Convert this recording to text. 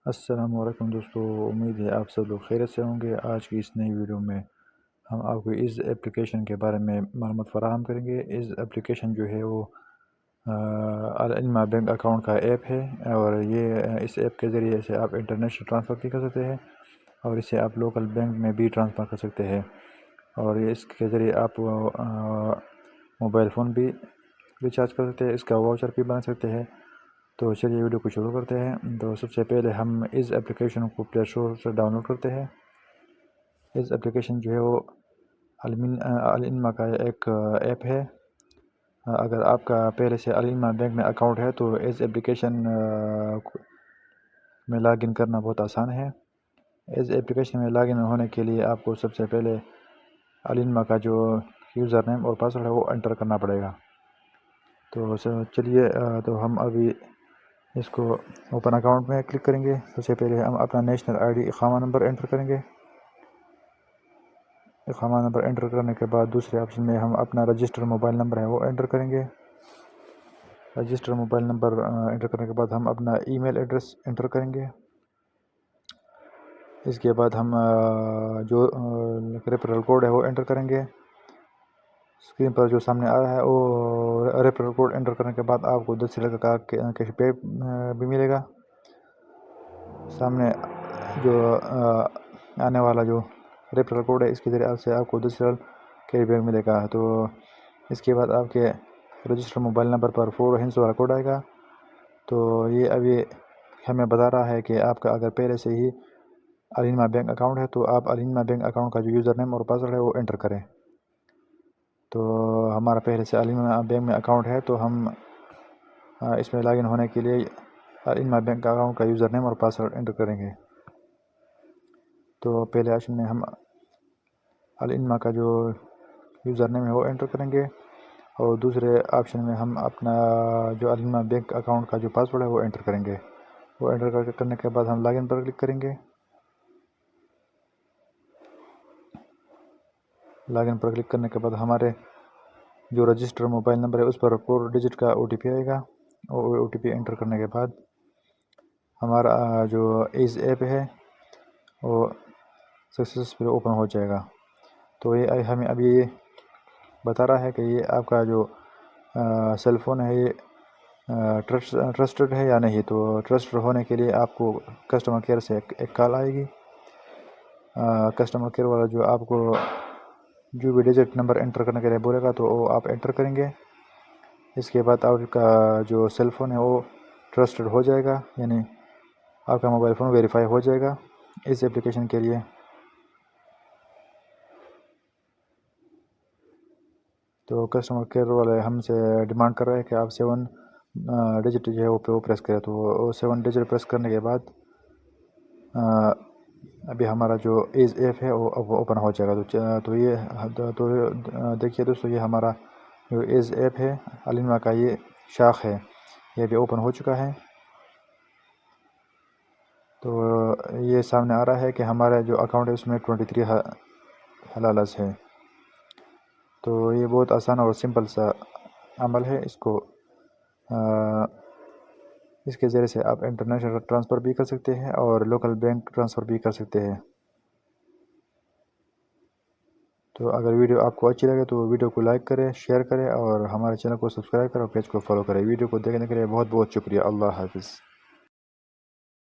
السلام علیکم دوستو، امید ہے آپ سب لوگ خیریت سے ہوں گے۔ آج کی اس نئی ویڈیو میں ہم آپ کو اس ایپلیکیشن کے بارے میں معلومات فراہم کریں گے۔ اس ایپلیکیشن جو ہے وہ العلم بینک اکاؤنٹ کا ایپ ہے، اور یہ اس ایپ کے ذریعے سے آپ انٹرنیشنل ٹرانسفر بھی کر سکتے ہیں، اور اسے آپ لوکل بینک میں بھی ٹرانسفر کر سکتے ہیں، اور اس کے ذریعے آپ موبائل فون بھی ریچارج کر سکتے ہیں، اس کا واؤچر بھی بنا سکتے ہیں۔ تو چلیے ویڈیو کو شروع کرتے ہیں۔ تو سب سے پہلے ہم اس ایپلیکیشن کو پلے اسٹور سے ڈاؤن لوڈ کرتے ہیں۔ اس ایپلیکیشن جو ہے وہ العلم کا ایک ایپ ہے۔ اگر آپ کا پہلے سے العلم بینک میں اکاؤنٹ ہے تو اس ایپلیکیشن میں لاگ ان کرنا بہت آسان ہے۔ اس ایپلیکیشن میں لاگ ان ہونے کے لیے آپ کو سب سے پہلے العلم کا جو یوزر نیم اور پاسورڈ ہے وہ انٹر کرنا پڑے گا۔ تو چلیے تو ہم ابھی اس کو اوپن اکاؤنٹ میں کلک کریں گے۔ سب سے پہلے ہم اپنا نیشنل آئی ڈی اقامہ نمبر انٹر کریں گے۔ اقامہ نمبر انٹر کرنے کے بعد دوسرے آپشن میں ہم اپنا رجسٹر موبائل نمبر ہے وہ انٹر کریں گے۔ رجسٹر موبائل نمبر انٹر کرنے کے بعد ہم اپنا ای میل ایڈریس انٹر کریں گے۔ اس کے بعد ہم جو ریفرل کوڈ ہے وہ انٹر کریں گے۔ اسکرین پر جو سامنے آ رہا ہے وہ ریفرل کوڈ انٹر کرنے کے بعد آپ کو 10 سیلر کا کیش بیک بھی ملے گا۔ سامنے جو آنے والا جو ریفرل کوڈ ہے اس کے ذریعے سے آپ کو 10 سیلر کیش بیک ملے گا۔ تو اس کے بعد آپ کے رجسٹر موبائل نمبر پر 4 ہنس والا کوڈ آئے گا۔ تو یہ ابھی ہمیں بتا رہا ہے کہ آپ کا اگر پہلے سے ہی العلم بینک اکاؤنٹ ہے تو آپ العلم بینک اکاؤنٹ کا جو یوزر نیم اور پاسورڈ ہے وہ انٹر کریں۔ تو ہمارا پہلے سے العلم بینک میں اکاؤنٹ ہے تو ہم اس میں لاگ ان ہونے کے لیے العلم بینک اکاؤنٹ کا یوزر نیم اور پاسورڈ انٹر کریں گے۔ تو پہلے آپشن میں ہم العلم کا جو یوزر نیم ہے وہ انٹر کریں گے، اور دوسرے آپشن میں ہم اپنا جو العلم بینک اکاؤنٹ کا جو پاسورڈ ہے وہ انٹر کریں گے۔ وہ انٹر کرنے کے بعد ہم لاگ ان پر کلک کریں گے۔ لاگ ان پر کلک کرنے کے بعد ہمارے جو رجسٹر موبائل نمبر ہے اس پر 4 ڈیجٹ کا او ٹی پی آئے گا، اور او ٹی پی انٹر کرنے کے بعد ہمارا جو اس ایپ ہے وہ سکسیسفلی اوپن ہو جائے گا۔ تو یہ ہمیں ابھی یہ بتا رہا ہے کہ یہ آپ کا جو سیل فون ہے یہ ٹرسٹڈ ہے یا نہیں۔ تو ٹرسٹڈ ہونے کے لیے آپ کو کسٹمر کیئر سے ایک کال آئے گی۔ کسٹمر کیئر والا جو آپ کو جو بھی ڈیجٹ نمبر انٹر کرنے کے لیے بولے گا تو وہ آپ انٹر کریں گے۔ اس کے بعد آپ کا جو سیل فون ہے وہ ٹرسٹڈ ہو جائے گا، یعنی آپ کا موبائل فون ویریفائی ہو جائے گا اس ایپلیکیشن کے لیے۔ تو کسٹمر کیئر والے ہم سے ڈیمانڈ کر رہے ہیں کہ آپ 7 ڈیجٹ جو ہے وہ پریس کریں۔ تو وہ 7 ڈیجٹ پریس کرنے کے بعد ابھی ہمارا جو ایز ایپ ہے وہ اوپن ہو جائے گا۔ تو یہ دیکھیے دوستو، یہ ہمارا جو ایز ایپ ہے العلم کا یہ شاخ ہے، یہ بھی اوپن ہو چکا ہے۔ تو یہ سامنے آ رہا ہے کہ ہمارا جو اکاؤنٹ ہے اس میں 23 حلالز ہے۔ تو یہ بہت آسان اور سمپل سا عمل ہے۔ اس کے ذریعے سے آپ انٹرنیشنل ٹرانسفر بھی کر سکتے ہیں اور لوکل بینک ٹرانسفر بھی کر سکتے ہیں۔ تو اگر ویڈیو آپ کو اچھی لگے تو ویڈیو کو لائک کریں، شیئر کریں، اور ہمارے چینل کو سبسکرائب کریں اور پیج کو فالو کریں۔ ویڈیو کو دیکھنے کے لیے بہت بہت شکریہ۔ اللہ حافظ۔